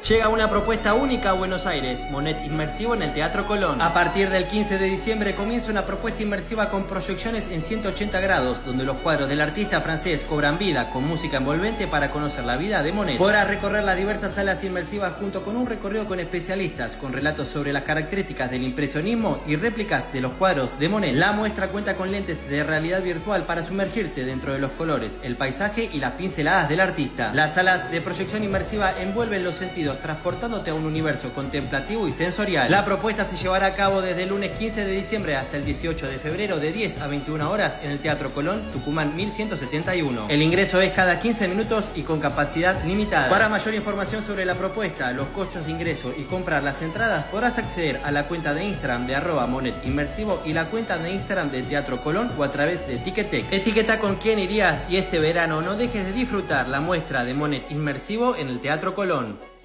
Llega una propuesta única a Buenos Aires, Monet Inmersivo en el Teatro Colón. A partir del 15 de diciembre comienza una propuesta inmersiva con proyecciones en 180 grados, donde los cuadros del artista francés cobran vida con música envolvente para conocer la vida de Monet. Podrás recorrer las diversas salas inmersivas junto con un recorrido con especialistas, con relatos sobre las características del impresionismo y réplicas de los cuadros de Monet. La muestra cuenta con lentes de realidad virtual para sumergirte dentro de los colores, el paisaje y las pinceladas del artista. Las salas de proyección inmersiva envuelven los sentidos, transportándote a un universo contemplativo y sensorial. La propuesta se llevará a cabo desde el lunes 15 de diciembre hasta el 18 de febrero de 10 a 21 horas en el Teatro Colón, Tucumán 1171. El ingreso es cada 15 minutos y con capacidad limitada. Para mayor información sobre la propuesta, los costos de ingreso y comprar las entradas, podrás acceder a la cuenta de Instagram de @monetinmersivo y la cuenta de Instagram del Teatro Colón o a través de Ticketek. Etiqueta con quién irías y este verano no dejes de disfrutar la muestra de Monet Inmersivo en el Teatro Colón.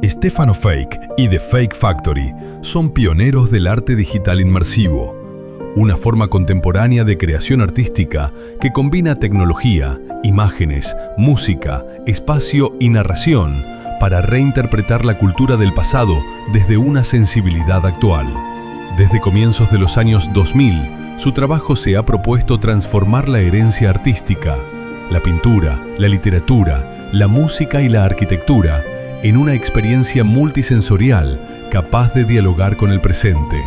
Stefano Fake y The Fake Factory son pioneros del arte digital inmersivo, una forma contemporánea de creación artística que combina tecnología, imágenes, música, espacio y narración para reinterpretar la cultura del pasado desde una sensibilidad actual. Desde comienzos de los años 2000, su trabajo se ha propuesto transformar la herencia artística, la pintura, la literatura, la música y la arquitectura en una experiencia multisensorial capaz de dialogar con el presente.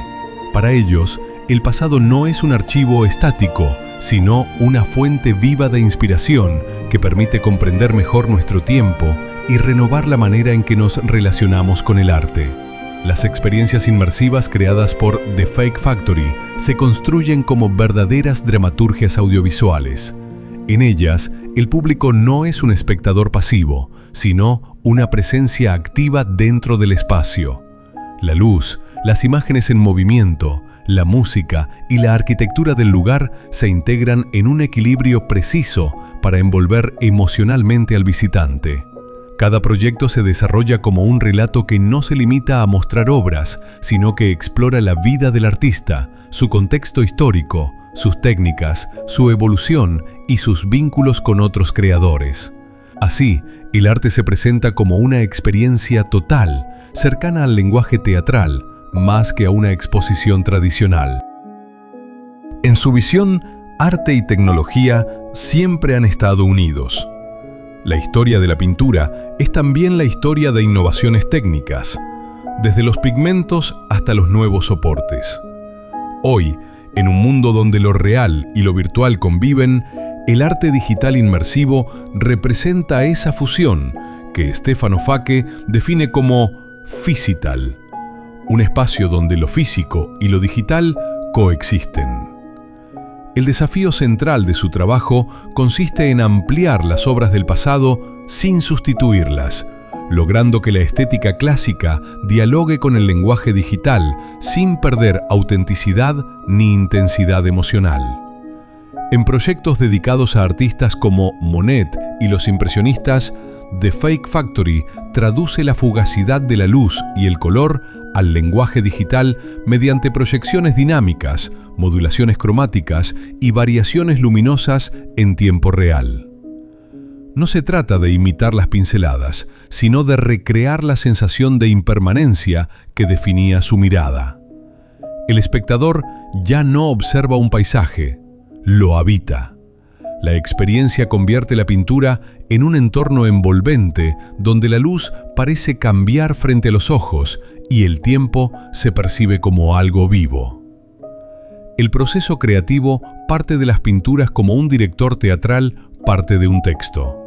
Para ellos, el pasado no es un archivo estático, sino una fuente viva de inspiración que permite comprender mejor nuestro tiempo y renovar la manera en que nos relacionamos con el arte. Las experiencias inmersivas creadas por The Fake Factory se construyen como verdaderas dramaturgias audiovisuales. En ellas, el público no es un espectador pasivo, sino una presencia activa dentro del espacio. La luz, las imágenes en movimiento, la música y la arquitectura del lugar se integran en un equilibrio preciso para envolver emocionalmente al visitante. Cada proyecto se desarrolla como un relato que no se limita a mostrar obras, sino que explora la vida del artista, su contexto histórico, sus técnicas, su evolución y sus vínculos con otros creadores. Así, el arte se presenta como una experiencia total, cercana al lenguaje teatral, más que a una exposición tradicional. En su visión, arte y tecnología siempre han estado unidos. La historia de la pintura es también la historia de innovaciones técnicas, desde los pigmentos hasta los nuevos soportes. Hoy, en un mundo donde lo real y lo virtual conviven, el arte digital inmersivo representa esa fusión que Stefano Fake define como physital, un espacio donde lo físico y lo digital coexisten. El desafío central de su trabajo consiste en ampliar las obras del pasado sin sustituirlas, logrando que la estética clásica dialogue con el lenguaje digital sin perder autenticidad ni intensidad emocional. En proyectos dedicados a artistas como Monet y los impresionistas, The Fake Factory traduce la fugacidad de la luz y el color al lenguaje digital mediante proyecciones dinámicas, modulaciones cromáticas y variaciones luminosas en tiempo real. No se trata de imitar las pinceladas, sino de recrear la sensación de impermanencia que definía su mirada. El espectador ya no observa un paisaje, lo habita. La experiencia convierte la pintura en un entorno envolvente donde la luz parece cambiar frente a los ojos y el tiempo se percibe como algo vivo. El proceso creativo parte de las pinturas como un director teatral parte de un texto.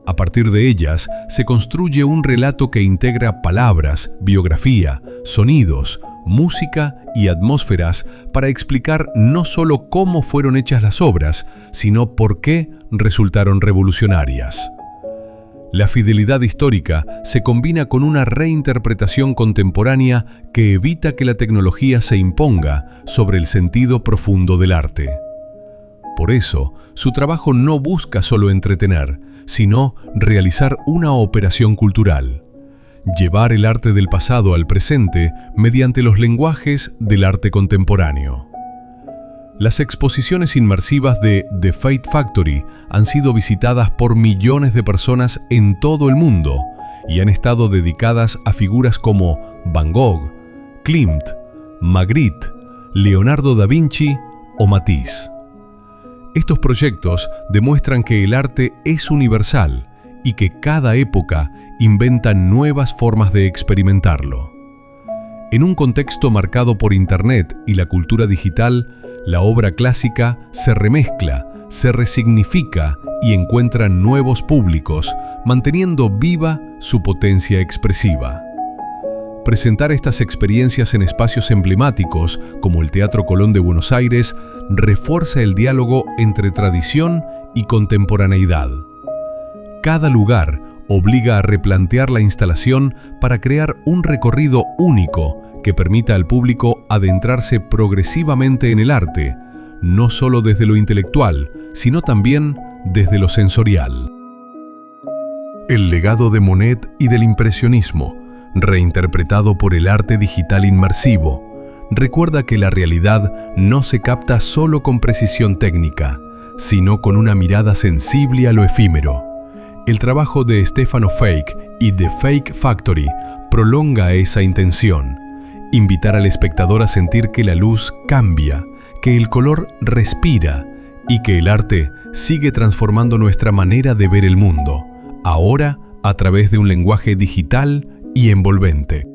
A partir de ellas se construye un relato que integra palabras, biografía, sonidos, música y atmósferas para explicar no solo cómo fueron hechas las obras, sino por qué resultaron revolucionarias. La fidelidad histórica se combina con una reinterpretación contemporánea que evita que la tecnología se imponga sobre el sentido profundo del arte. Por eso, su trabajo no busca solo entretener, sino realizar una operación cultural. Llevar el arte del pasado al presente mediante los lenguajes del arte contemporáneo. Las exposiciones inmersivas de The Fake Factory han sido visitadas por millones de personas en todo el mundo y han estado dedicadas a figuras como Van Gogh, Klimt, Magritte, Leonardo da Vinci o Matisse. Estos proyectos demuestran que el arte es universal y que cada época inventa nuevas formas de experimentarlo. En un contexto marcado por Internet y la cultura digital, la obra clásica se remezcla, se resignifica y encuentra nuevos públicos, manteniendo viva su potencia expresiva. Presentar estas experiencias en espacios emblemáticos, como el Teatro Colón de Buenos Aires, refuerza el diálogo entre tradición y contemporaneidad. Cada lugar obliga a replantear la instalación para crear un recorrido único que permita al público adentrarse progresivamente en el arte, no solo desde lo intelectual, sino también desde lo sensorial. El legado de Monet y del impresionismo, reinterpretado por el arte digital inmersivo, recuerda que la realidad no se capta solo con precisión técnica, sino con una mirada sensible a lo efímero. El trabajo de Stefano Fake y The Fake Factory prolonga esa intención: invitar al espectador a sentir que la luz cambia, que el color respira y que el arte sigue transformando nuestra manera de ver el mundo, ahora a través de un lenguaje digital y envolvente.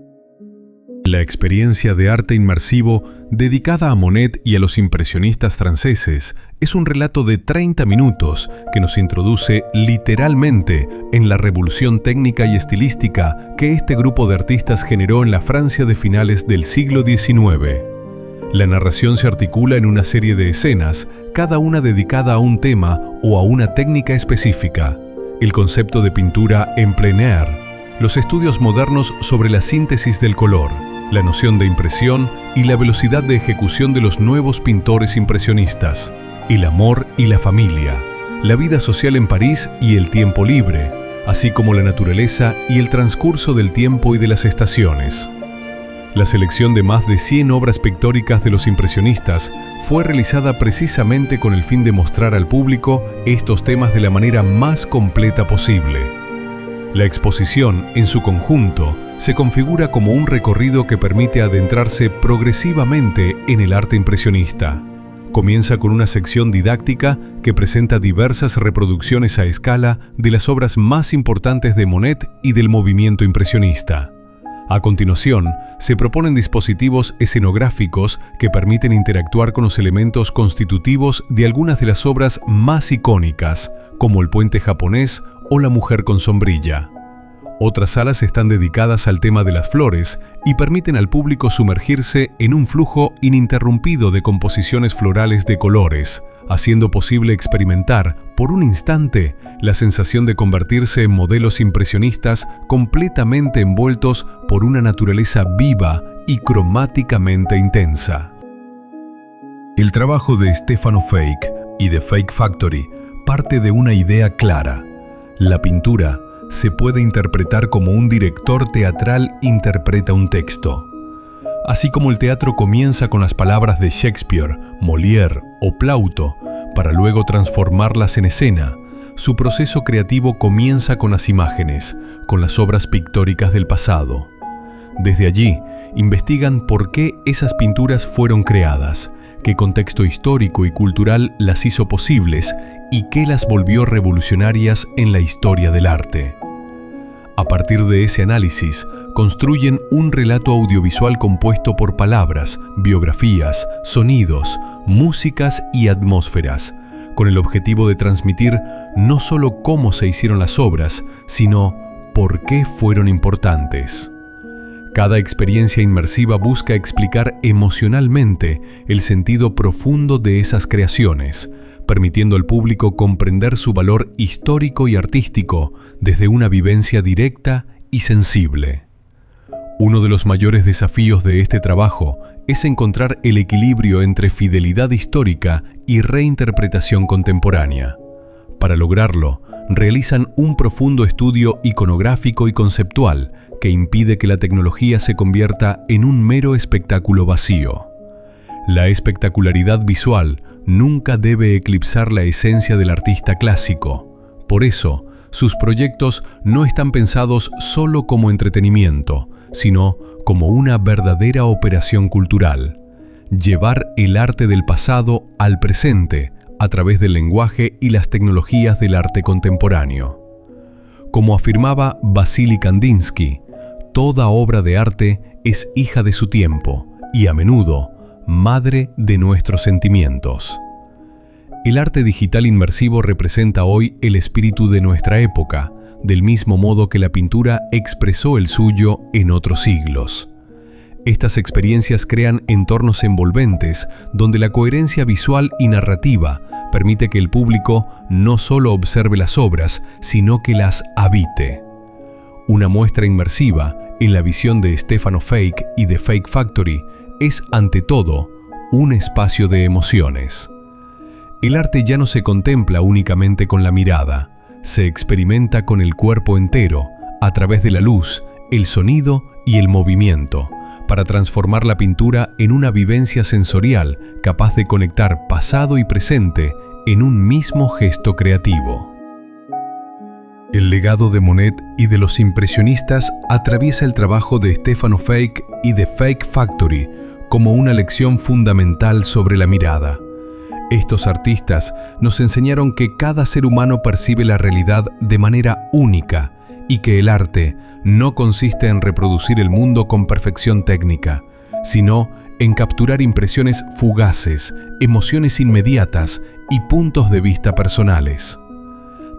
La experiencia de arte inmersivo dedicada a Monet y a los impresionistas franceses es un relato de 30 minutos que nos introduce literalmente en la revolución técnica y estilística que este grupo de artistas generó en la Francia de finales del siglo XIX. La narración se articula en una serie de escenas, cada una dedicada a un tema o a una técnica específica. El concepto de pintura en plein air, los estudios modernos sobre la síntesis del color, la noción de impresión y la velocidad de ejecución de los nuevos pintores impresionistas, el amor y la familia, la vida social en París y el tiempo libre, así como la naturaleza y el transcurso del tiempo y de las estaciones. La selección de más de 100 obras pictóricas de los impresionistas fue realizada precisamente con el fin de mostrar al público estos temas de la manera más completa posible. La exposición, en su conjunto, se configura como un recorrido que permite adentrarse progresivamente en el arte impresionista. Comienza con una sección didáctica que presenta diversas reproducciones a escala de las obras más importantes de Monet y del movimiento impresionista. A continuación, se proponen dispositivos escenográficos que permiten interactuar con los elementos constitutivos de algunas de las obras más icónicas, como el puente japonés o la mujer con sombrilla. Otras salas están dedicadas al tema de las flores y permiten al público sumergirse en un flujo ininterrumpido de composiciones florales de colores, haciendo posible experimentar, por un instante, la sensación de convertirse en modelos impresionistas completamente envueltos por una naturaleza viva y cromáticamente intensa. El trabajo de Stefano Fake y The Fake Factory parte de una idea clara: la pintura se puede interpretar como un director teatral interpreta un texto. Así como el teatro comienza con las palabras de Shakespeare, Molière o Plauto, para luego transformarlas en escena, su proceso creativo comienza con las imágenes, con las obras pictóricas del pasado. Desde allí, investigan por qué esas pinturas fueron creadas, qué contexto histórico y cultural las hizo posibles y qué las volvió revolucionarias en la historia del arte. A partir de ese análisis, construyen un relato audiovisual compuesto por palabras, biografías, sonidos, músicas y atmósferas, con el objetivo de transmitir no solo cómo se hicieron las obras, sino por qué fueron importantes. Cada experiencia inmersiva busca explicar emocionalmente el sentido profundo de esas creaciones, permitiendo al público comprender su valor histórico y artístico desde una vivencia directa y sensible. Uno de los mayores desafíos de este trabajo es encontrar el equilibrio entre fidelidad histórica y reinterpretación contemporánea. Para lograrlo, realizan un profundo estudio iconográfico y conceptual que impide que la tecnología se convierta en un mero espectáculo vacío. La espectacularidad visual nunca debe eclipsar la esencia del artista clásico. Por eso, sus proyectos no están pensados solo como entretenimiento, sino como una verdadera operación cultural. Llevar el arte del pasado al presente a través del lenguaje y las tecnologías del arte contemporáneo. Como afirmaba Vasily Kandinsky, toda obra de arte es hija de su tiempo y a menudo madre de nuestros sentimientos. El arte digital inmersivo representa hoy el espíritu de nuestra época, del mismo modo que la pintura expresó el suyo en otros siglos. Estas experiencias crean entornos envolventes donde la coherencia visual y narrativa permite que el público no solo observe las obras, sino que las habite. Una muestra inmersiva en la visión de Stefano Fake y de Fake Factory es, ante todo, un espacio de emociones. El arte ya no se contempla únicamente con la mirada, se experimenta con el cuerpo entero, a través de la luz, el sonido y el movimiento, para transformar la pintura en una vivencia sensorial capaz de conectar pasado y presente en un mismo gesto creativo. El legado de Monet y de los impresionistas atraviesa el trabajo de Stefano Fake y de Fake Factory como una lección fundamental sobre la mirada. Estos artistas nos enseñaron que cada ser humano percibe la realidad de manera única y que el arte no consiste en reproducir el mundo con perfección técnica, sino en capturar impresiones fugaces, emociones inmediatas y puntos de vista personales.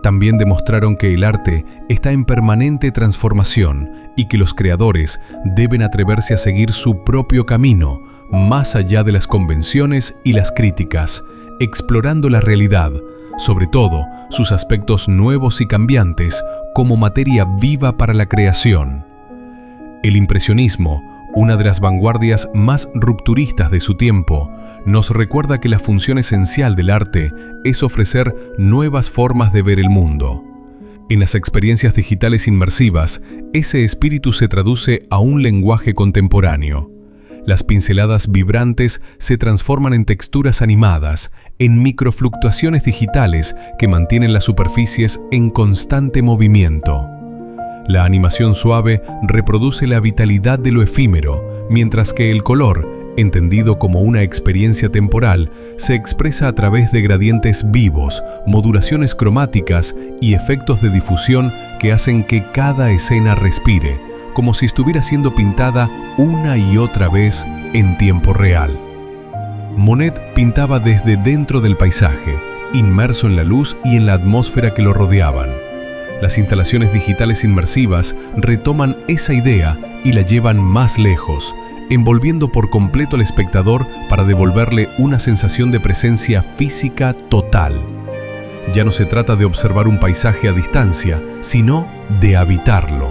También demostraron que el arte está en permanente transformación y que los creadores deben atreverse a seguir su propio camino, más allá de las convenciones y las críticas, explorando la realidad, sobre todo sus aspectos nuevos y cambiantes, como materia viva para la creación. El impresionismo, una de las vanguardias más rupturistas de su tiempo, nos recuerda que la función esencial del arte es ofrecer nuevas formas de ver el mundo. En las experiencias digitales inmersivas, ese espíritu se traduce a un lenguaje contemporáneo. Las pinceladas vibrantes se transforman en texturas animadas, en microfluctuaciones digitales que mantienen las superficies en constante movimiento. La animación suave reproduce la vitalidad de lo efímero, mientras que el color, entendido como una experiencia temporal, se expresa a través de gradientes vivos, modulaciones cromáticas y efectos de difusión que hacen que cada escena respire, como si estuviera siendo pintada una y otra vez en tiempo real. Monet pintaba desde dentro del paisaje, inmerso en la luz y en la atmósfera que lo rodeaban. Las instalaciones digitales inmersivas retoman esa idea y la llevan más lejos, envolviendo por completo al espectador para devolverle una sensación de presencia física total. Ya no se trata de observar un paisaje a distancia, sino de habitarlo.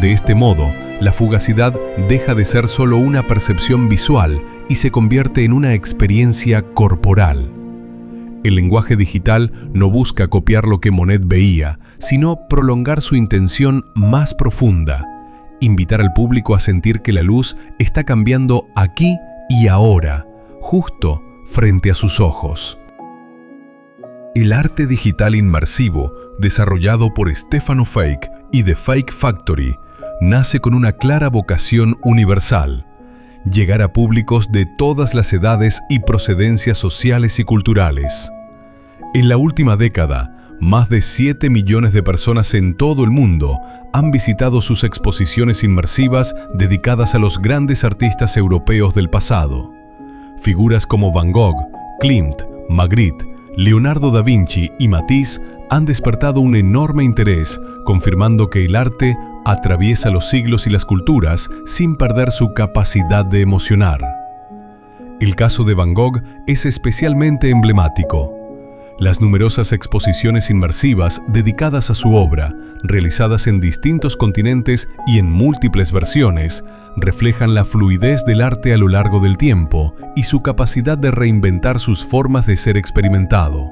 De este modo, la fugacidad deja de ser solo una percepción visual y se convierte en una experiencia corporal. El lenguaje digital no busca copiar lo que Monet veía, sino prolongar su intención más profunda, invitar al público a sentir que la luz está cambiando aquí y ahora, justo frente a sus ojos. El arte digital inmersivo, desarrollado por Stefano Fake y The Fake Factory, nace con una clara vocación universal: llegar a públicos de todas las edades y procedencias sociales y culturales. En la última década, más de 7 millones de personas en todo el mundo han visitado sus exposiciones inmersivas dedicadas a los grandes artistas europeos del pasado. Figuras como Van Gogh, Klimt, Magritte, Leonardo da Vinci y Matisse han despertado un enorme interés, confirmando que el arte atraviesa los siglos y las culturas sin perder su capacidad de emocionar. El caso de Van Gogh es especialmente emblemático. Las numerosas exposiciones inmersivas dedicadas a su obra, realizadas en distintos continentes y en múltiples versiones, reflejan la fluidez del arte a lo largo del tiempo y su capacidad de reinventar sus formas de ser experimentado.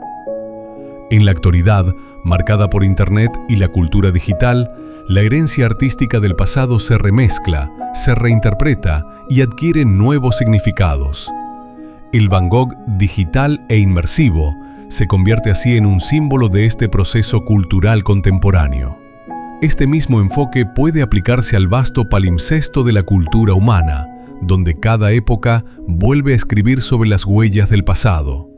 En la actualidad, marcada por Internet y la cultura digital, la herencia artística del pasado se remezcla, se reinterpreta y adquiere nuevos significados. El Van Gogh digital e inmersivo se convierte así en un símbolo de este proceso cultural contemporáneo. Este mismo enfoque puede aplicarse al vasto palimpsesto de la cultura humana, donde cada época vuelve a escribir sobre las huellas del pasado.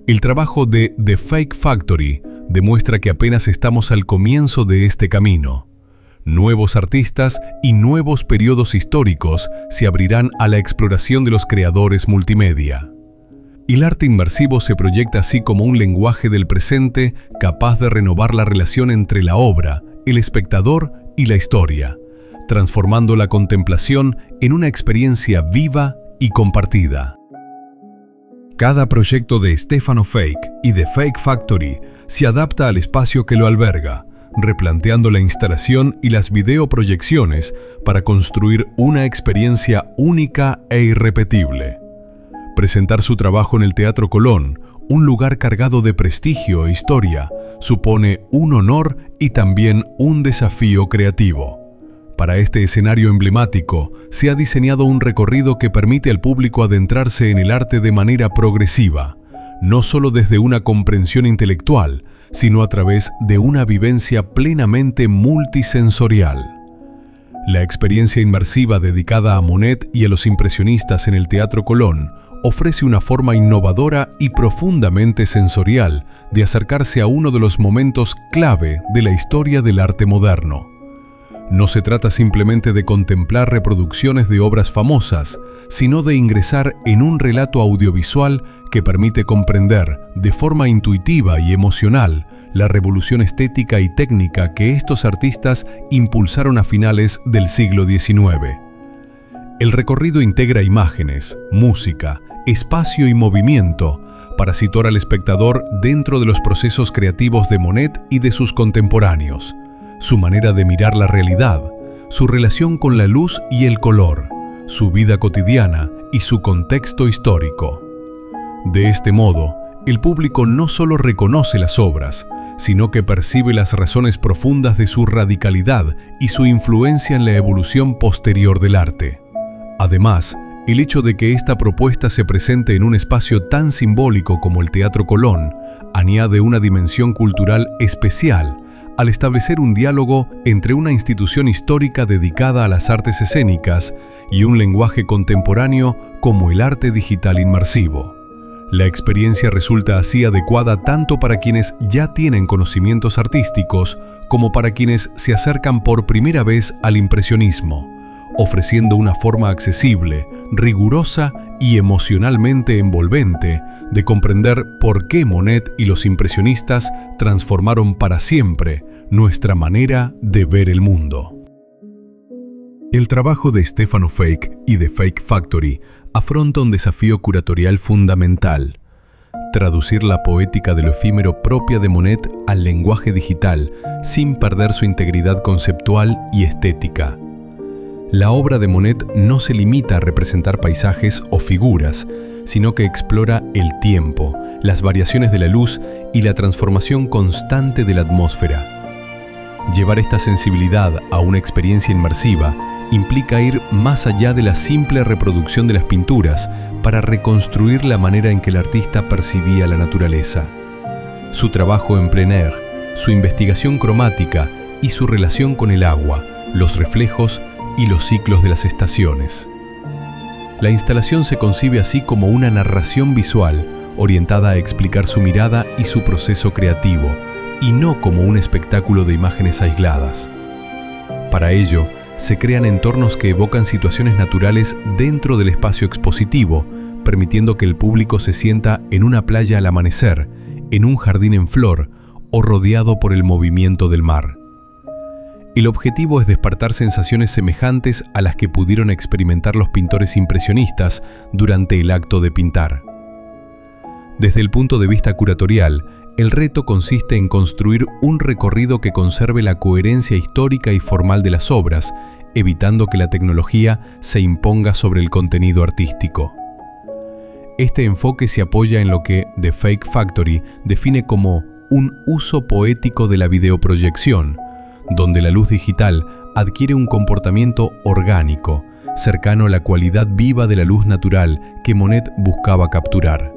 El trabajo de The Fake Factory demuestra que apenas estamos al comienzo de este camino. Nuevos artistas y nuevos periodos históricos se abrirán a la exploración de los creadores multimedia. El arte inmersivo se proyecta así como un lenguaje del presente capaz de renovar la relación entre la obra, el espectador y la historia, transformando la contemplación en una experiencia viva y compartida. Cada proyecto de Stefano Fake y de Fake Factory se adapta al espacio que lo alberga, replanteando la instalación y las videoproyecciones para construir una experiencia única e irrepetible. Presentar su trabajo en el Teatro Colón, un lugar cargado de prestigio e historia, supone un honor y también un desafío creativo. Para este escenario emblemático, se ha diseñado un recorrido que permite al público adentrarse en el arte de manera progresiva, no solo desde una comprensión intelectual, sino a través de una vivencia plenamente multisensorial. La experiencia inmersiva dedicada a Monet y a los impresionistas en el Teatro Colón ofrece una forma innovadora y profundamente sensorial de acercarse a uno de los momentos clave de la historia del arte moderno. No se trata simplemente de contemplar reproducciones de obras famosas, sino de ingresar en un relato audiovisual que permite comprender de forma intuitiva y emocional la revolución estética y técnica que estos artistas impulsaron a finales del siglo XIX. El recorrido integra imágenes, música, espacio y movimiento para situar al espectador dentro de los procesos creativos de Monet y de sus contemporáneos, su manera de mirar la realidad, su relación con la luz y el color, su vida cotidiana y su contexto histórico. De este modo, el público no solo reconoce las obras, sino que percibe las razones profundas de su radicalidad y su influencia en la evolución posterior del arte. Además, el hecho de que esta propuesta se presente en un espacio tan simbólico como el Teatro Colón añade una dimensión cultural especial al establecer un diálogo entre una institución histórica dedicada a las artes escénicas y un lenguaje contemporáneo como el arte digital inmersivo. La experiencia resulta así adecuada tanto para quienes ya tienen conocimientos artísticos como para quienes se acercan por primera vez al impresionismo, ofreciendo una forma accesible, rigurosa y emocionalmente envolvente de comprender por qué Monet y los impresionistas transformaron para siempre nuestra manera de ver el mundo. El trabajo de Stefano Fake y de Fake Factory afronta un desafío curatorial fundamental: traducir la poética de lo efímero propia de Monet al lenguaje digital sin perder su integridad conceptual y estética. La obra de Monet no se limita a representar paisajes o figuras, sino que explora el tiempo, las variaciones de la luz y la transformación constante de la atmósfera. Llevar esta sensibilidad a una experiencia inmersiva implica ir más allá de la simple reproducción de las pinturas para reconstruir la manera en que el artista percibía la naturaleza. Su trabajo en plein air, su investigación cromática y su relación con el agua, los reflejos y los ciclos de las estaciones. La instalación se concibe así como una narración visual orientada a explicar su mirada y su proceso creativo, y no como un espectáculo de imágenes aisladas. Para ello, se crean entornos que evocan situaciones naturales dentro del espacio expositivo, permitiendo que el público se sienta en una playa al amanecer, en un jardín en flor o rodeado por el movimiento del mar. El objetivo es despertar sensaciones semejantes a las que pudieron experimentar los pintores impresionistas durante el acto de pintar. Desde el punto de vista curatorial, el reto consiste en construir un recorrido que conserve la coherencia histórica y formal de las obras, evitando que la tecnología se imponga sobre el contenido artístico. Este enfoque se apoya en lo que The Fake Factory define como un uso poético de la videoproyección, donde la luz digital adquiere un comportamiento orgánico, cercano a la cualidad viva de la luz natural que Monet buscaba capturar.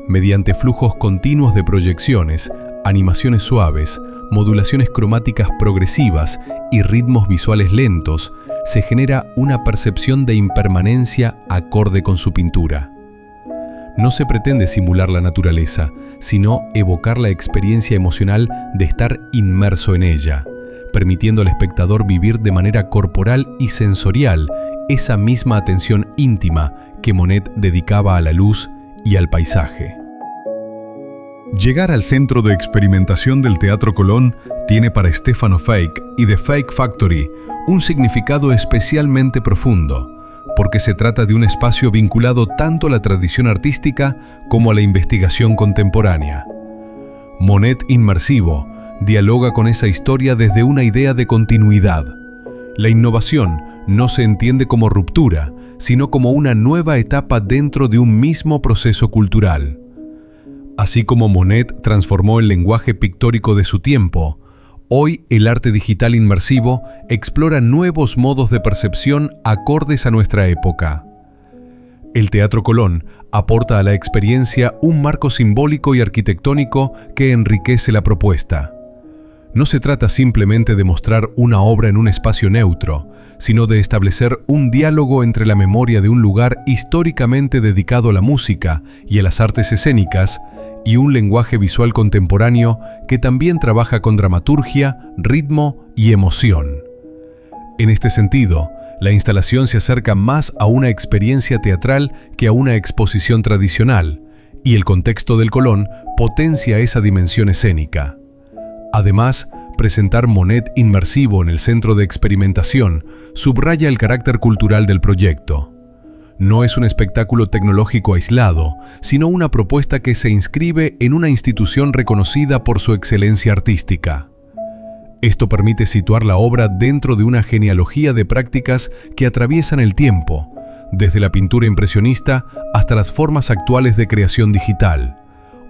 Mediante flujos continuos de proyecciones, animaciones suaves, modulaciones cromáticas progresivas y ritmos visuales lentos, se genera una percepción de impermanencia acorde con su pintura. No se pretende simular la naturaleza, sino evocar la experiencia emocional de estar inmerso en ella, permitiendo al espectador vivir de manera corporal y sensorial esa misma atención íntima que Monet dedicaba a la luz y al paisaje. Llegar al centro de experimentación del Teatro Colón tiene para Stefano Fake y The Fake Factory un significado especialmente profundo, porque se trata de un espacio vinculado tanto a la tradición artística como a la investigación contemporánea. Monet Inmersivo dialoga con esa historia desde una idea de continuidad. La innovación no se entiende como ruptura, sino como una nueva etapa dentro de un mismo proceso cultural. Así como Monet transformó el lenguaje pictórico de su tiempo, hoy el arte digital inmersivo explora nuevos modos de percepción acordes a nuestra época. El Teatro Colón aporta a la experiencia un marco simbólico y arquitectónico que enriquece la propuesta. No se trata simplemente de mostrar una obra en un espacio neutro, sino de establecer un diálogo entre la memoria de un lugar históricamente dedicado a la música y a las artes escénicas y un lenguaje visual contemporáneo que también trabaja con dramaturgia, ritmo y emoción. En este sentido, la instalación se acerca más a una experiencia teatral que a una exposición tradicional, y el contexto del Colón potencia esa dimensión escénica. Además, presentar Monet Inmersivo en el centro de experimentación subraya el carácter cultural del proyecto. No es un espectáculo tecnológico aislado, sino una propuesta que se inscribe en una institución reconocida por su excelencia artística. Esto permite situar la obra dentro de una genealogía de prácticas que atraviesan el tiempo, desde la pintura impresionista hasta las formas actuales de creación digital,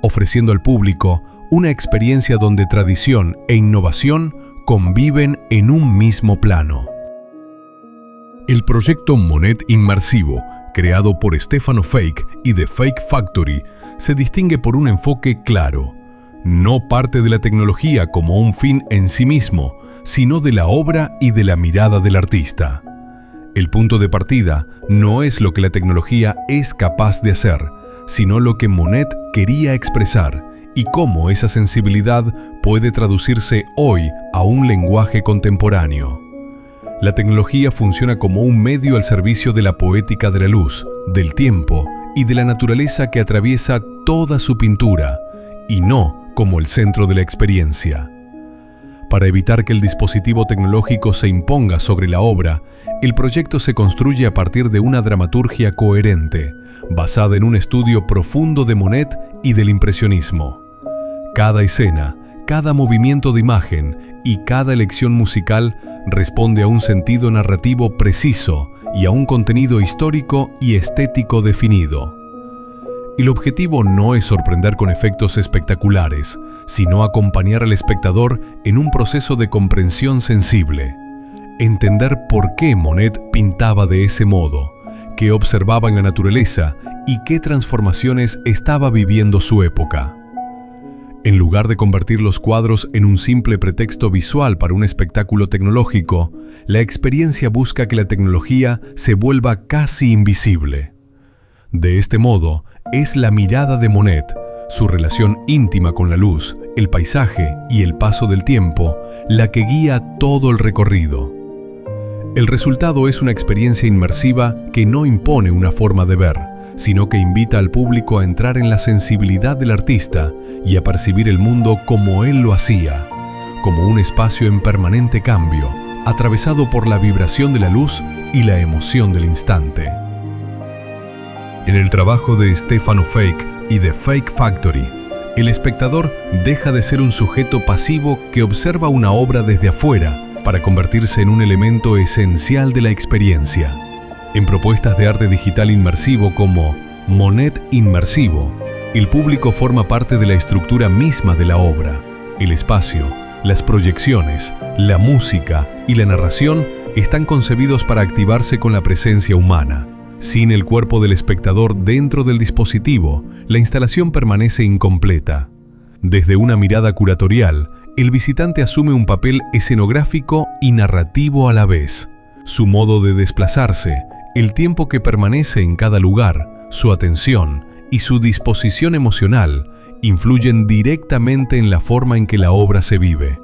ofreciendo al público una experiencia donde tradición e innovación conviven en un mismo plano. El proyecto Monet Inmersivo, creado por Stefano Fake y The Fake Factory, se distingue por un enfoque claro. No parte de la tecnología como un fin en sí mismo, sino de la obra y de la mirada del artista. El punto de partida no es lo que la tecnología es capaz de hacer, sino lo que Monet quería expresar y cómo esa sensibilidad puede traducirse hoy a un lenguaje contemporáneo. La tecnología funciona como un medio al servicio de la poética de la luz, del tiempo y de la naturaleza que atraviesa toda su pintura, y no como el centro de la experiencia. Para evitar que el dispositivo tecnológico se imponga sobre la obra, el proyecto se construye a partir de una dramaturgia coherente, basada en un estudio profundo de Monet y del impresionismo. Cada escena, cada movimiento de imagen y cada elección musical responde a un sentido narrativo preciso y a un contenido histórico y estético definido. El objetivo no es sorprender con efectos espectaculares, sino acompañar al espectador en un proceso de comprensión sensible. Entender por qué Monet pintaba de ese modo, qué observaba en la naturaleza y qué transformaciones estaba viviendo su época. En lugar de convertir los cuadros en un simple pretexto visual para un espectáculo tecnológico, la experiencia busca que la tecnología se vuelva casi invisible. De este modo, es la mirada de Monet, su relación íntima con la luz, el paisaje y el paso del tiempo, la que guía todo el recorrido. El resultado es una experiencia inmersiva que no impone una forma de ver, sino que invita al público a entrar en la sensibilidad del artista y a percibir el mundo como él lo hacía, como un espacio en permanente cambio, atravesado por la vibración de la luz y la emoción del instante. En el trabajo de Stefano Fake y The Fake Factory, el espectador deja de ser un sujeto pasivo que observa una obra desde afuera para convertirse en un elemento esencial de la experiencia. En propuestas de arte digital inmersivo como Monet Inmersivo, el público forma parte de la estructura misma de la obra. El espacio, las proyecciones, la música y la narración están concebidos para activarse con la presencia humana. Sin el cuerpo del espectador dentro del dispositivo, la instalación permanece incompleta. Desde una mirada curatorial, el visitante asume un papel escenográfico y narrativo a la vez. Su modo de desplazarse, el tiempo que permanece en cada lugar, su atención y su disposición emocional influyen directamente en la forma en que la obra se vive.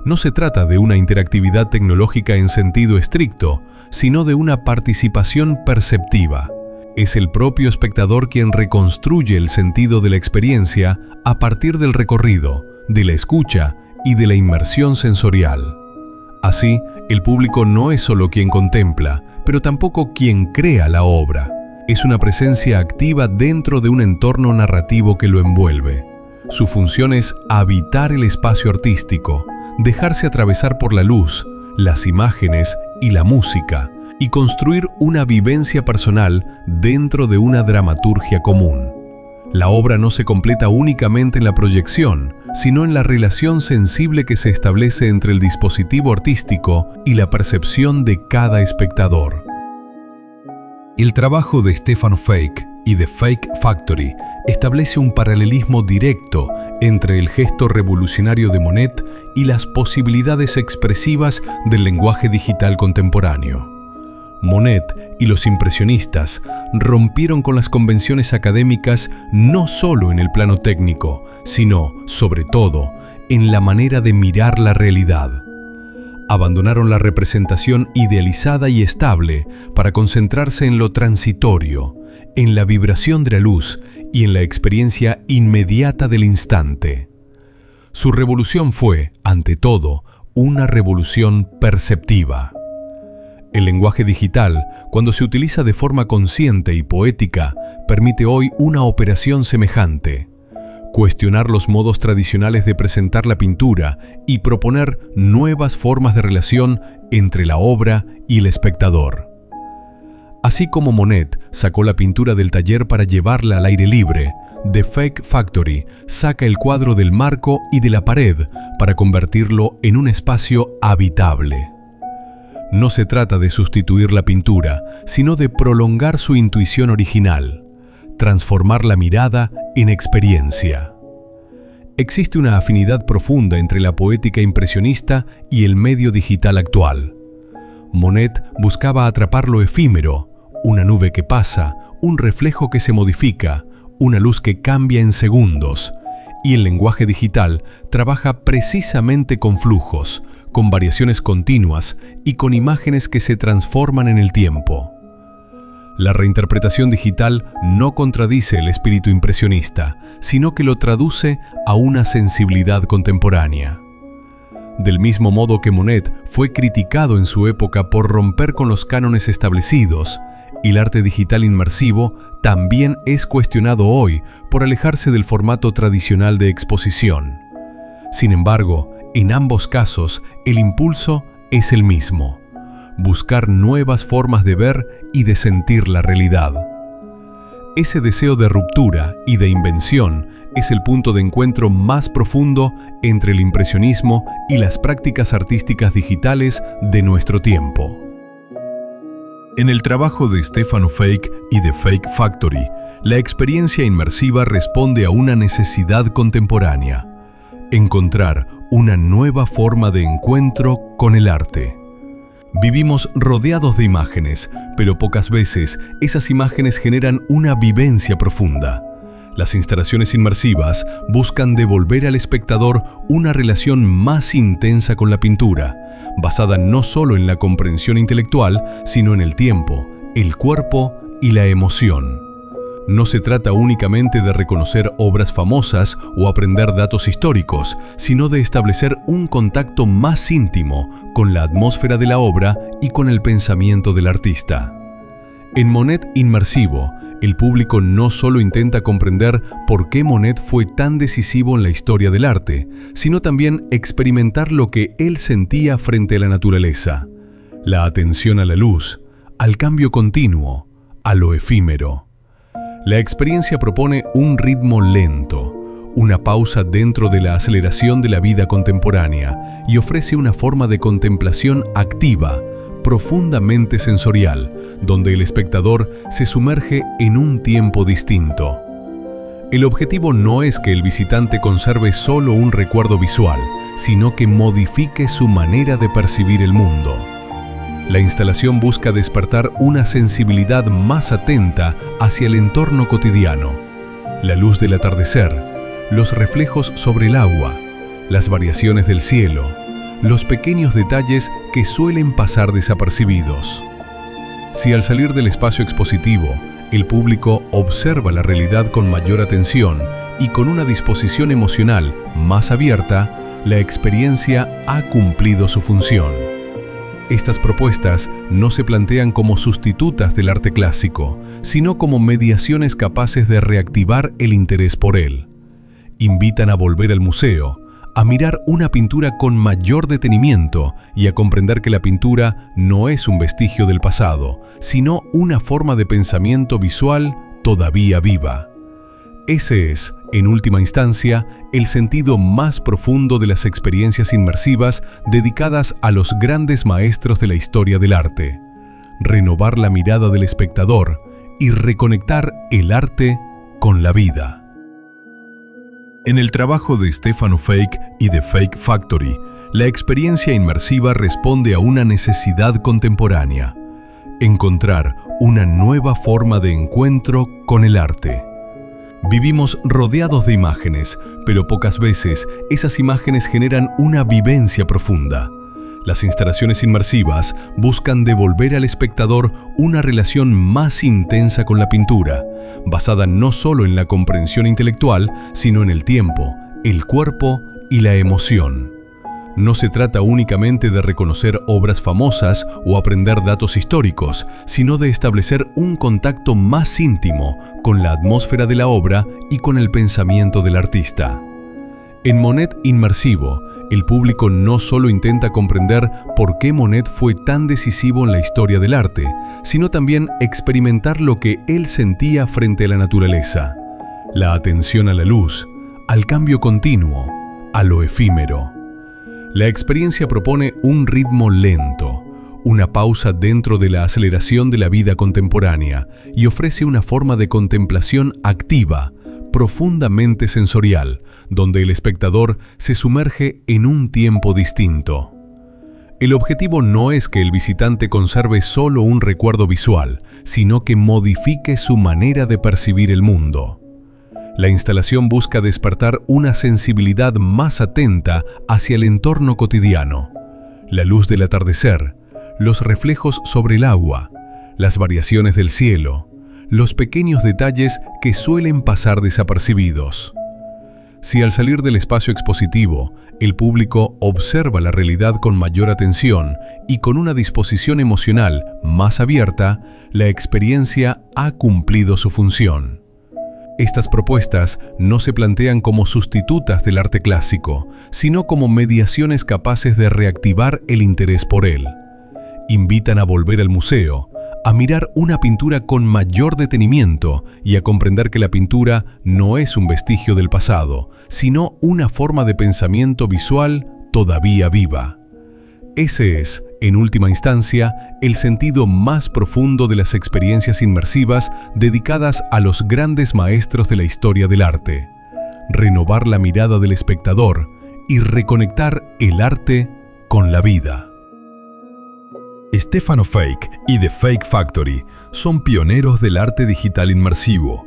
No se trata de una interactividad tecnológica en sentido estricto, sino de una participación perceptiva. Es el propio espectador quien reconstruye el sentido de la experiencia a partir del recorrido, de la escucha y de la inmersión sensorial. Así, el público no es solo quien contempla, pero tampoco quien crea la obra. Es una presencia activa dentro de un entorno narrativo que lo envuelve. Su función es habitar el espacio artístico, dejarse atravesar por la luz, las imágenes y la música, y construir una vivencia personal dentro de una dramaturgia común. La obra no se completa únicamente en la proyección, sino en la relación sensible que se establece entre el dispositivo artístico y la percepción de cada espectador. El trabajo de Stefano Feik y de Fake Factory establece un paralelismo directo entre el gesto revolucionario de Monet y las posibilidades expresivas del lenguaje digital contemporáneo. Monet y los impresionistas rompieron con las convenciones académicas no solo en el plano técnico, sino, sobre todo, en la manera de mirar la realidad. Abandonaron la representación idealizada y estable para concentrarse en lo transitorio, en la vibración de la luz y en la experiencia inmediata del instante. Su revolución fue, ante todo, una revolución perceptiva. El lenguaje digital, cuando se utiliza de forma consciente y poética, permite hoy una operación semejante: cuestionar los modos tradicionales de presentar la pintura y proponer nuevas formas de relación entre la obra y el espectador. Así como Monet sacó la pintura del taller para llevarla al aire libre, The Fake Factory saca el cuadro del marco y de la pared para convertirlo en un espacio habitable. No se trata de sustituir la pintura, sino de prolongar su intuición original, transformar la mirada en experiencia. Existe una afinidad profunda entre la poética impresionista y el medio digital actual. Monet buscaba atrapar lo efímero, una nube que pasa, un reflejo que se modifica, una luz que cambia en segundos, y el lenguaje digital trabaja precisamente con flujos, con variaciones continuas y con imágenes que se transforman en el tiempo. La reinterpretación digital no contradice el espíritu impresionista, sino que lo traduce a una sensibilidad contemporánea. Del mismo modo que Monet fue criticado en su época por romper con los cánones establecidos, el arte digital inmersivo también es cuestionado hoy por alejarse del formato tradicional de exposición. Sin embargo, en ambos casos, el impulso es el mismo: buscar nuevas formas de ver y de sentir la realidad. Ese deseo de ruptura y de invención es el punto de encuentro más profundo entre el impresionismo y las prácticas artísticas digitales de nuestro tiempo. En el trabajo de Stefano Feik y de Fake Factory, la experiencia inmersiva responde a una necesidad contemporánea: encontrar una nueva forma de encuentro con el arte. Vivimos rodeados de imágenes, pero pocas veces esas imágenes generan una vivencia profunda. Las instalaciones inmersivas buscan devolver al espectador una relación más intensa con la pintura, basada no solo en la comprensión intelectual, sino en el tiempo, el cuerpo y la emoción. No se trata únicamente de reconocer obras famosas o aprender datos históricos, sino de establecer un contacto más íntimo con la atmósfera de la obra y con el pensamiento del artista. En Monet Inmersivo, el público no solo intenta comprender por qué Monet fue tan decisivo en la historia del arte, sino también experimentar lo que él sentía frente a la naturaleza: la atención a la luz, al cambio continuo, a lo efímero. La experiencia propone un ritmo lento, una pausa dentro de la aceleración de la vida contemporánea, y ofrece una forma de contemplación activa, profundamente sensorial, donde el espectador se sumerge en un tiempo distinto. El objetivo no es que el visitante conserve solo un recuerdo visual, sino que modifique su manera de percibir el mundo. La instalación busca despertar una sensibilidad más atenta hacia el entorno cotidiano, la luz del atardecer, los reflejos sobre el agua, las variaciones del cielo, los pequeños detalles que suelen pasar desapercibidos. Si al salir del espacio expositivo, el público observa la realidad con mayor atención y con una disposición emocional más abierta, la experiencia ha cumplido su función. Estas propuestas no se plantean como sustitutas del arte clásico, sino como mediaciones capaces de reactivar el interés por él. Invitan a volver al museo, a mirar una pintura con mayor detenimiento y a comprender que la pintura no es un vestigio del pasado, sino una forma de pensamiento visual todavía viva. Ese es, en última instancia, el sentido más profundo de las experiencias inmersivas dedicadas a los grandes maestros de la historia del arte: renovar la mirada del espectador y reconectar el arte con la vida. En el trabajo de Stefano Fake y The Fake Factory, la experiencia inmersiva responde a una necesidad contemporánea: encontrar una nueva forma de encuentro con el arte. Vivimos rodeados de imágenes, pero pocas veces esas imágenes generan una vivencia profunda. Las instalaciones inmersivas buscan devolver al espectador una relación más intensa con la pintura, basada no solo en la comprensión intelectual, sino en el tiempo, el cuerpo y la emoción. No se trata únicamente de reconocer obras famosas o aprender datos históricos, sino de establecer un contacto más íntimo con la atmósfera de la obra y con el pensamiento del artista. En Monet Inmersivo, el público no solo intenta comprender por qué Monet fue tan decisivo en la historia del arte, sino también experimentar lo que él sentía frente a la naturaleza: la atención a la luz, al cambio continuo, a lo efímero. La experiencia propone un ritmo lento, una pausa dentro de la aceleración de la vida contemporánea, y ofrece una forma de contemplación activa, profundamente sensorial, donde el espectador se sumerge en un tiempo distinto. El objetivo no es que el visitante conserve solo un recuerdo visual, sino que modifique su manera de percibir el mundo. La instalación busca despertar una sensibilidad más atenta hacia el entorno cotidiano, la luz del atardecer, los reflejos sobre el agua, las variaciones del cielo, los pequeños detalles que suelen pasar desapercibidos. Si al salir del espacio expositivo, el público observa la realidad con mayor atención y con una disposición emocional más abierta, la experiencia ha cumplido su función. Estas propuestas no se plantean como sustitutas del arte clásico, sino como mediaciones capaces de reactivar el interés por él. Invitan a volver al museo, a mirar una pintura con mayor detenimiento y a comprender que la pintura no es un vestigio del pasado, sino una forma de pensamiento visual todavía viva. Ese es, en última instancia, el sentido más profundo de las experiencias inmersivas dedicadas a los grandes maestros de la historia del arte: renovar la mirada del espectador y reconectar el arte con la vida. Stefano Fake y The Fake Factory son pioneros del arte digital inmersivo,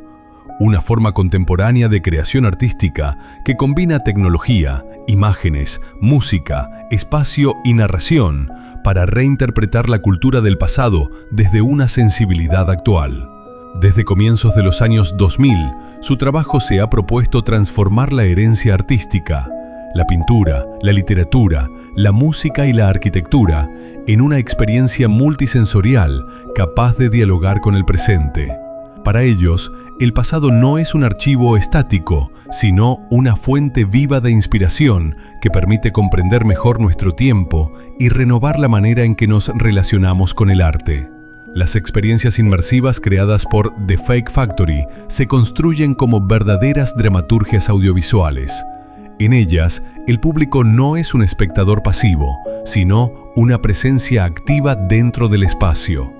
una forma contemporánea de creación artística que combina tecnología, imágenes, música, espacio y narración para reinterpretar la cultura del pasado desde una sensibilidad actual. Desde comienzos de los años 2000, su trabajo se ha propuesto transformar la herencia artística, la pintura, la literatura, la música y la arquitectura en una experiencia multisensorial capaz de dialogar con el presente. Para ellos, el pasado no es un archivo estático, sino una fuente viva de inspiración que permite comprender mejor nuestro tiempo y renovar la manera en que nos relacionamos con el arte. Las experiencias inmersivas creadas por The Fake Factory se construyen como verdaderas dramaturgias audiovisuales. En ellas, el público no es un espectador pasivo, sino una presencia activa dentro del espacio.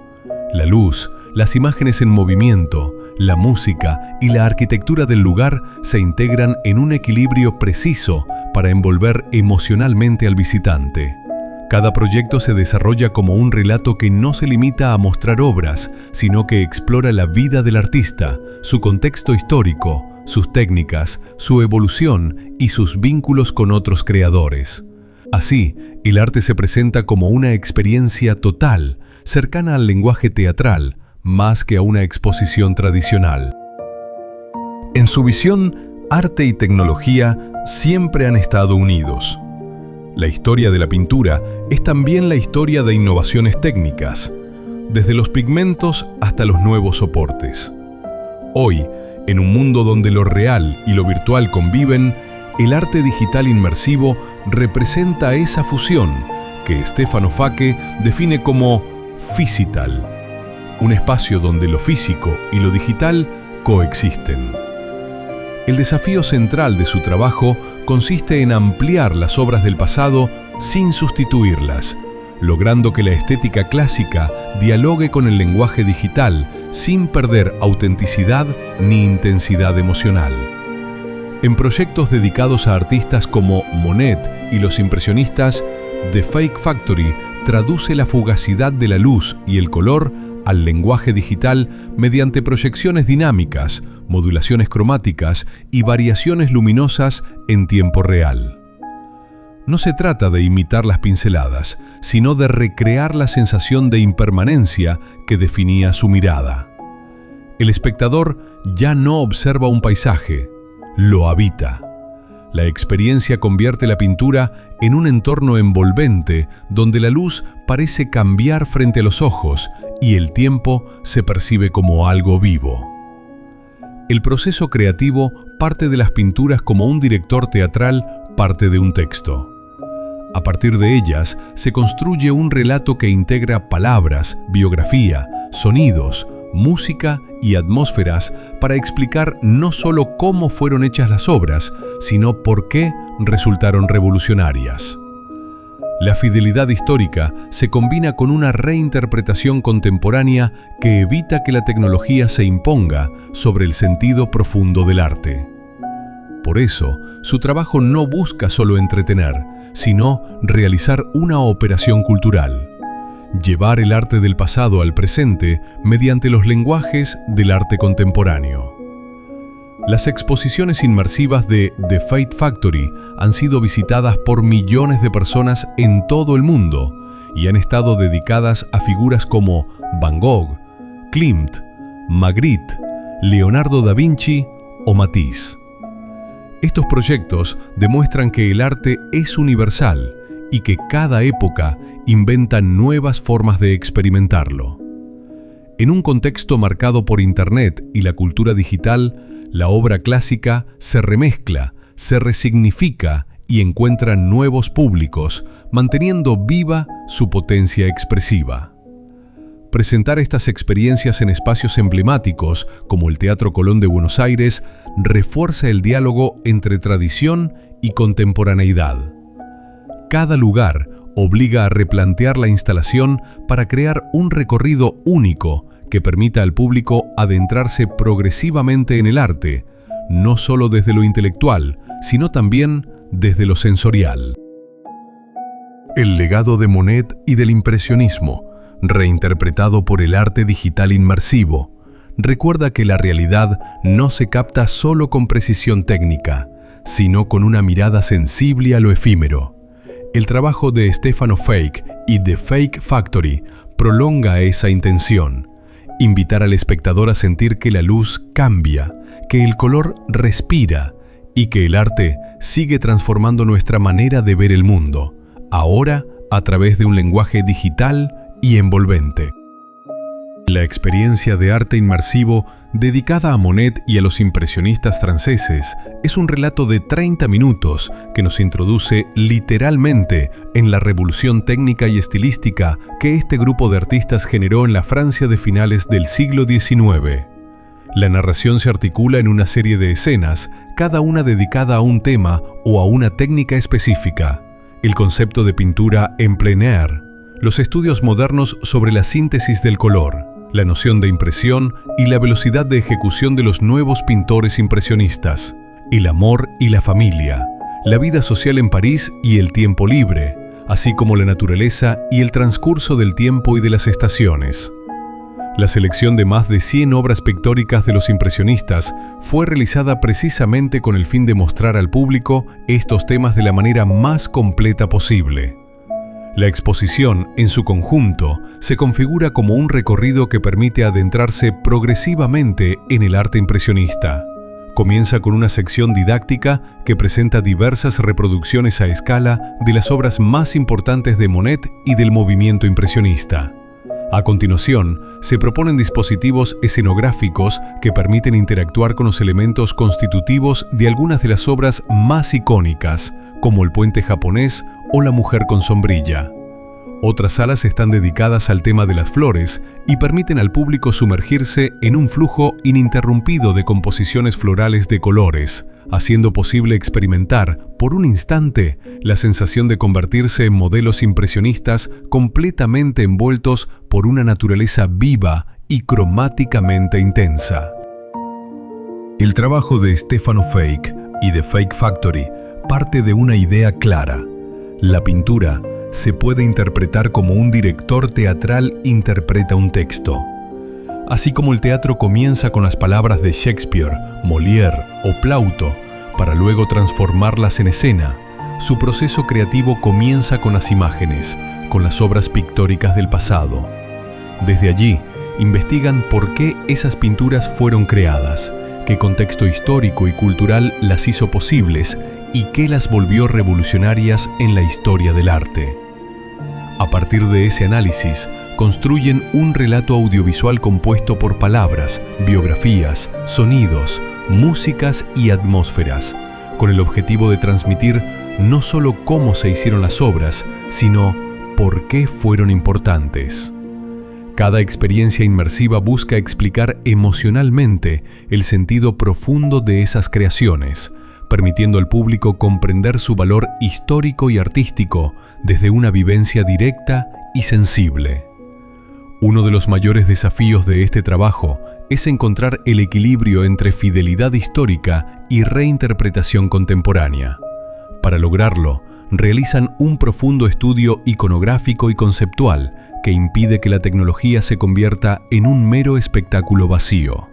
La luz, las imágenes en movimiento, la música y la arquitectura del lugar se integran en un equilibrio preciso para envolver emocionalmente al visitante. Cada proyecto se desarrolla como un relato que no se limita a mostrar obras, sino que explora la vida del artista, su contexto histórico, sus técnicas, su evolución y sus vínculos con otros creadores. Así, el arte se presenta como una experiencia total, cercana al lenguaje teatral, más que a una exposición tradicional. En su visión, arte y tecnología siempre han estado unidos. La historia de la pintura es también la historia de innovaciones técnicas, desde los pigmentos hasta los nuevos soportes. Hoy, en un mundo donde lo real y lo virtual conviven, el arte digital inmersivo representa esa fusión que Stefano Facche define como physital, un espacio donde lo físico y lo digital coexisten. El desafío central de su trabajo consiste en ampliar las obras del pasado sin sustituirlas, logrando que la estética clásica dialogue con el lenguaje digital sin perder autenticidad ni intensidad emocional. En proyectos dedicados a artistas como Monet y los impresionistas, The Fake Factory traduce la fugacidad de la luz y el color al lenguaje digital mediante proyecciones dinámicas, modulaciones cromáticas y variaciones luminosas en tiempo real. No se trata de imitar las pinceladas, sino de recrear la sensación de impermanencia que definía su mirada. El espectador ya no observa un paisaje, lo habita. La experiencia convierte la pintura en un entorno envolvente donde la luz parece cambiar frente a los ojos y el tiempo se percibe como algo vivo. El proceso creativo parte de las pinturas como un director teatral parte de un texto. A partir de ellas se construye un relato que integra palabras, biografía, sonidos, música y atmósferas para explicar no solo cómo fueron hechas las obras, sino por qué resultaron revolucionarias. La fidelidad histórica se combina con una reinterpretación contemporánea que evita que la tecnología se imponga sobre el sentido profundo del arte. Por eso, su trabajo no busca solo entretener, sino realizar una operación cultural. Llevar el arte del pasado al presente mediante los lenguajes del arte contemporáneo. Las exposiciones inmersivas de The Fake Factory han sido visitadas por millones de personas en todo el mundo y han estado dedicadas a figuras como Van Gogh, Klimt, Magritte, Leonardo da Vinci o Matisse. Estos proyectos demuestran que el arte es universal y que cada época inventa nuevas formas de experimentarlo. En un contexto marcado por Internet y la cultura digital, la obra clásica se remezcla, se resignifica y encuentra nuevos públicos, manteniendo viva su potencia expresiva. Presentar estas experiencias en espacios emblemáticos como el Teatro Colón de Buenos Aires refuerza el diálogo entre tradición y contemporaneidad. Cada lugar obliga a replantear la instalación para crear un recorrido único que permita al público adentrarse progresivamente en el arte, no solo desde lo intelectual, sino también desde lo sensorial. El legado de Monet y del impresionismo, reinterpretado por el arte digital inmersivo, recuerda que la realidad no se capta solo con precisión técnica, sino con una mirada sensible a lo efímero. El trabajo de Stefano Facche y The Fake Factory prolonga esa intención, invitar al espectador a sentir que la luz cambia, que el color respira y que el arte sigue transformando nuestra manera de ver el mundo, ahora a través de un lenguaje digital y envolvente. La experiencia de arte inmersivo dedicada a Monet y a los impresionistas franceses es un relato de 30 minutos que nos introduce literalmente en la revolución técnica y estilística que este grupo de artistas generó en la Francia de finales del siglo XIX. La narración se articula en una serie de escenas, cada una dedicada a un tema o a una técnica específica. El concepto de pintura en plein air, los estudios modernos sobre la síntesis del color, la noción de impresión y la velocidad de ejecución de los nuevos pintores impresionistas, el amor y la familia, la vida social en París y el tiempo libre, así como la naturaleza y el transcurso del tiempo y de las estaciones. La selección de más de 100 obras pictóricas de los impresionistas fue realizada precisamente con el fin de mostrar al público estos temas de la manera más completa posible. La exposición, en su conjunto, se configura como un recorrido que permite adentrarse progresivamente en el arte impresionista. Comienza con una sección didáctica que presenta diversas reproducciones a escala de las obras más importantes de Monet y del movimiento impresionista. A continuación, se proponen dispositivos escenográficos que permiten interactuar con los elementos constitutivos de algunas de las obras más icónicas, como el puente japonés o la mujer con sombrilla. Otras salas están dedicadas al tema de las flores y permiten al público sumergirse en un flujo ininterrumpido de composiciones florales de colores, haciendo posible experimentar, por un instante, la sensación de convertirse en modelos impresionistas completamente envueltos por una naturaleza viva y cromáticamente intensa. El trabajo de Stefano Fake y de Fake Factory parte de una idea clara. La pintura se puede interpretar como un director teatral interpreta un texto. Así como el teatro comienza con las palabras de Shakespeare, Molière o Plauto, para luego transformarlas en escena, su proceso creativo comienza con las imágenes, con las obras pictóricas del pasado. Desde allí, investigan por qué esas pinturas fueron creadas, qué contexto histórico y cultural las hizo posibles y qué las volvió revolucionarias en la historia del arte. A partir de ese análisis, construyen un relato audiovisual compuesto por palabras, biografías, sonidos, músicas y atmósferas, con el objetivo de transmitir no solo cómo se hicieron las obras, sino por qué fueron importantes. Cada experiencia inmersiva busca explicar emocionalmente el sentido profundo de esas creaciones, permitiendo al público comprender su valor histórico y artístico desde una vivencia directa y sensible. Uno de los mayores desafíos de este trabajo es encontrar el equilibrio entre fidelidad histórica y reinterpretación contemporánea. Para lograrlo, realizan un profundo estudio iconográfico y conceptual que impide que la tecnología se convierta en un mero espectáculo vacío.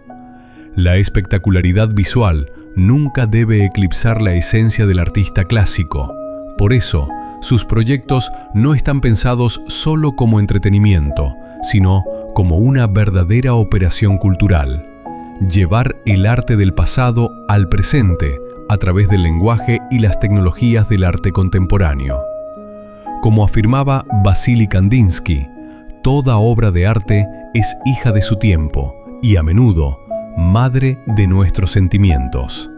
La espectacularidad visual nunca debe eclipsar la esencia del artista clásico. Por eso, sus proyectos no están pensados solo como entretenimiento, sino como una verdadera operación cultural. Llevar el arte del pasado al presente a través del lenguaje y las tecnologías del arte contemporáneo. Como afirmaba Vasily Kandinsky, toda obra de arte es hija de su tiempo y a menudo madre de nuestros sentimientos.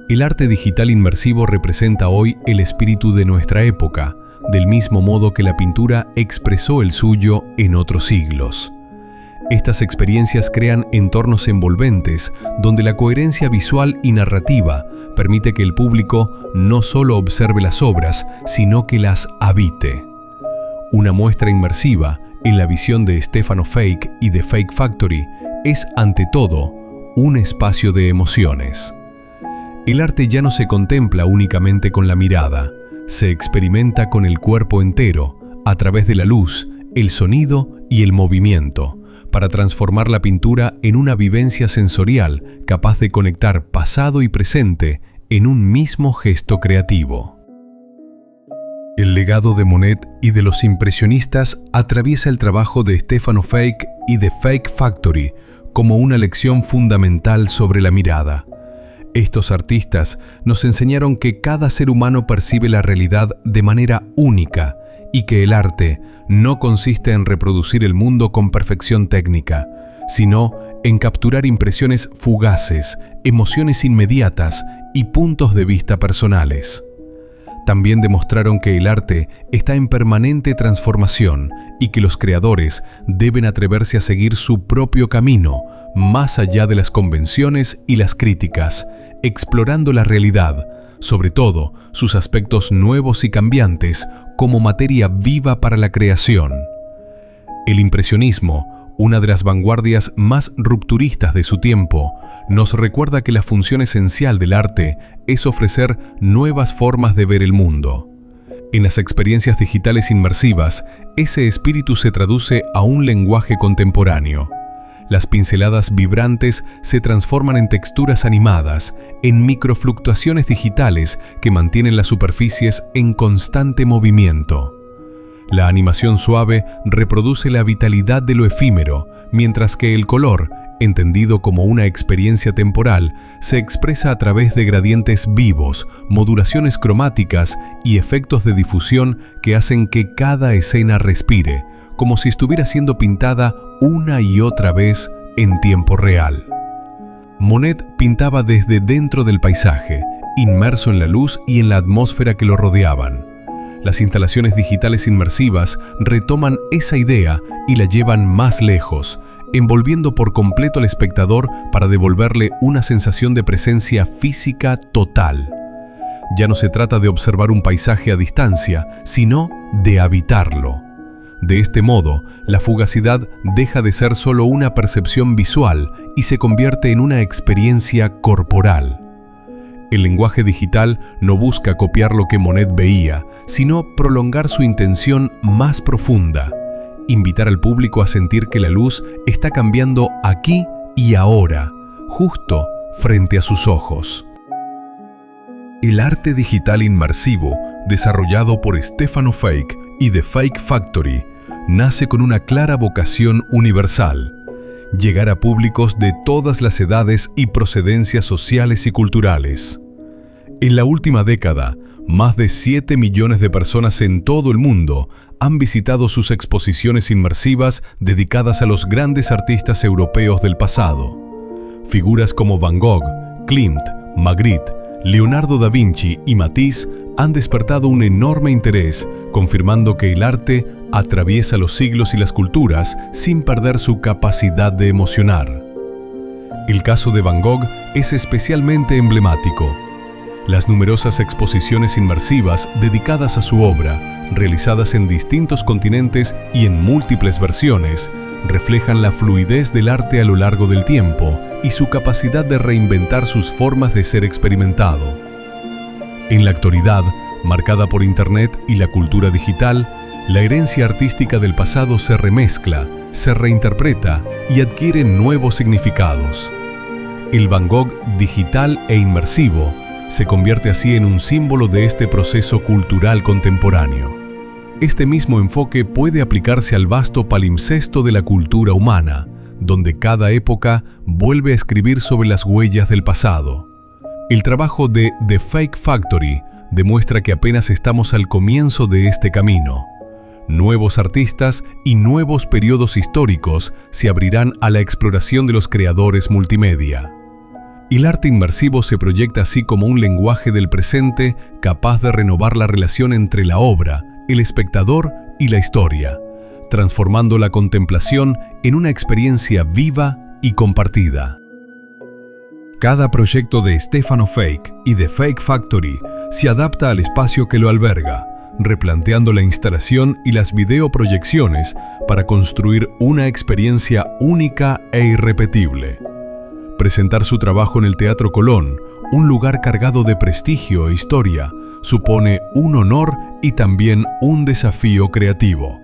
El arte digital inmersivo representa hoy el espíritu de nuestra época, del mismo modo que la pintura expresó el suyo en otros siglos. Estas experiencias crean entornos envolventes donde la coherencia visual y narrativa permite que el público no solo observe las obras, sino que las habite. Una muestra inmersiva, en la visión de Stefano Fake y de Fake Factory, es ante todo un espacio de emociones. El arte ya no se contempla únicamente con la mirada, se experimenta con el cuerpo entero, a través de la luz, el sonido y el movimiento, para transformar la pintura en una vivencia sensorial capaz de conectar pasado y presente en un mismo gesto creativo. El legado de Monet y de los impresionistas atraviesa el trabajo de Stefano Fake y de Fake Factory como una lección fundamental sobre la mirada. Estos artistas nos enseñaron que cada ser humano percibe la realidad de manera única y que el arte no consiste en reproducir el mundo con perfección técnica, sino en capturar impresiones fugaces, emociones inmediatas y puntos de vista personales. También demostraron que el arte está en permanente transformación y que los creadores deben atreverse a seguir su propio camino, más allá de las convenciones y las críticas, explorando la realidad, sobre todo sus aspectos nuevos y cambiantes, como materia viva para la creación. El impresionismo, una de las vanguardias más rupturistas de su tiempo, nos recuerda que la función esencial del arte es ofrecer nuevas formas de ver el mundo. En las experiencias digitales inmersivas, ese espíritu se traduce a un lenguaje contemporáneo. Las pinceladas vibrantes se transforman en texturas animadas, en microfluctuaciones digitales que mantienen las superficies en constante movimiento. La animación suave reproduce la vitalidad de lo efímero, mientras que el color, entendido como una experiencia temporal, se expresa a través de gradientes vivos, modulaciones cromáticas y efectos de difusión que hacen que cada escena respire, como si estuviera siendo pintada una y otra vez en tiempo real. Monet pintaba desde dentro del paisaje, inmerso en la luz y en la atmósfera que lo rodeaban. Las instalaciones digitales inmersivas retoman esa idea y la llevan más lejos, envolviendo por completo al espectador para devolverle una sensación de presencia física total. Ya no se trata de observar un paisaje a distancia, sino de habitarlo. De este modo, la fugacidad deja de ser solo una percepción visual y se convierte en una experiencia corporal. El lenguaje digital no busca copiar lo que Monet veía, sino prolongar su intención más profunda, invitar al público a sentir que la luz está cambiando aquí y ahora, justo frente a sus ojos. El arte digital inmersivo, desarrollado por Stefano Fake y The Fake Factory, nace con una clara vocación universal: llegar a públicos de todas las edades y procedencias sociales y culturales. En la última década, más de 7 millones de personas en todo el mundo han visitado sus exposiciones inmersivas dedicadas a los grandes artistas europeos del pasado. Figuras como Van Gogh, Klimt, Magritte, Leonardo da Vinci y Matisse han despertado un enorme interés, confirmando que el arte atraviesa los siglos y las culturas sin perder su capacidad de emocionar. El caso de Van Gogh es especialmente emblemático. Las numerosas exposiciones inmersivas dedicadas a su obra, realizadas en distintos continentes y en múltiples versiones, reflejan la fluidez del arte a lo largo del tiempo y su capacidad de reinventar sus formas de ser experimentado. En la actualidad, marcada por Internet y la cultura digital, la herencia artística del pasado se remezcla, se reinterpreta y adquiere nuevos significados. El Van Gogh digital e inmersivo se convierte así en un símbolo de este proceso cultural contemporáneo. Este mismo enfoque puede aplicarse al vasto palimpsesto de la cultura humana, donde cada época vuelve a escribir sobre las huellas del pasado. El trabajo de The Fake Factory demuestra que apenas estamos al comienzo de este camino. Nuevos artistas y nuevos periodos históricos se abrirán a la exploración de los creadores multimedia. El arte inmersivo se proyecta así como un lenguaje del presente capaz de renovar la relación entre la obra, el espectador y la historia, transformando la contemplación en una experiencia viva y compartida. Cada proyecto de Stefano Fake y The Fake Factory se adapta al espacio que lo alberga, replanteando la instalación y las videoproyecciones para construir una experiencia única e irrepetible. Presentar su trabajo en el Teatro Colón, un lugar cargado de prestigio e historia, supone un honor y también un desafío creativo.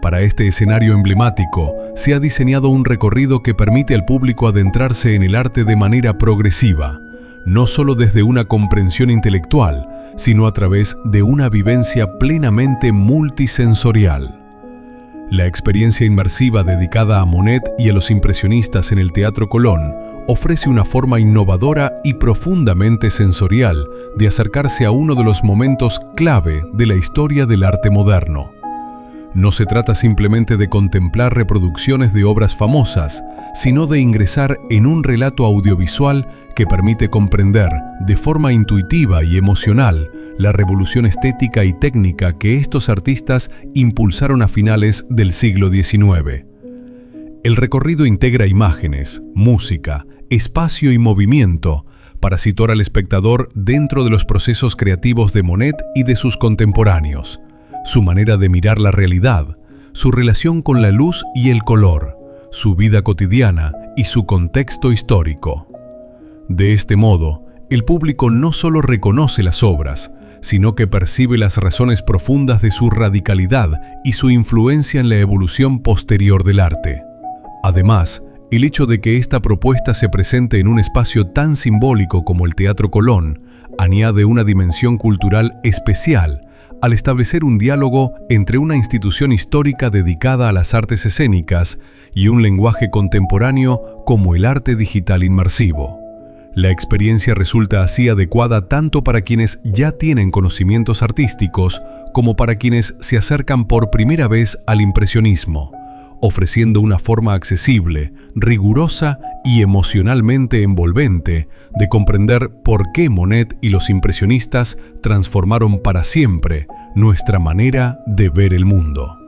Para este escenario emblemático, se ha diseñado un recorrido que permite al público adentrarse en el arte de manera progresiva, no solo desde una comprensión intelectual, sino a través de una vivencia plenamente multisensorial. La experiencia inmersiva dedicada a Monet y a los impresionistas en el Teatro Colón ofrece una forma innovadora y profundamente sensorial de acercarse a uno de los momentos clave de la historia del arte moderno. No se trata simplemente de contemplar reproducciones de obras famosas, sino de ingresar en un relato audiovisual que permite comprender de forma intuitiva y emocional la revolución estética y técnica que estos artistas impulsaron a finales del siglo XIX. El recorrido integra imágenes, música, espacio y movimiento para situar al espectador dentro de los procesos creativos de Monet y de sus contemporáneos, su manera de mirar la realidad, su relación con la luz y el color, su vida cotidiana y su contexto histórico. De este modo, el público no solo reconoce las obras, sino que percibe las razones profundas de su radicalidad y su influencia en la evolución posterior del arte. Además, el hecho de que esta propuesta se presente en un espacio tan simbólico como el Teatro Colón añade una dimensión cultural especial al establecer un diálogo entre una institución histórica dedicada a las artes escénicas y un lenguaje contemporáneo como el arte digital inmersivo. La experiencia resulta así adecuada tanto para quienes ya tienen conocimientos artísticos como para quienes se acercan por primera vez al impresionismo, ofreciendo una forma accesible, rigurosa y emocionalmente envolvente de comprender por qué Monet y los impresionistas transformaron para siempre nuestra manera de ver el mundo.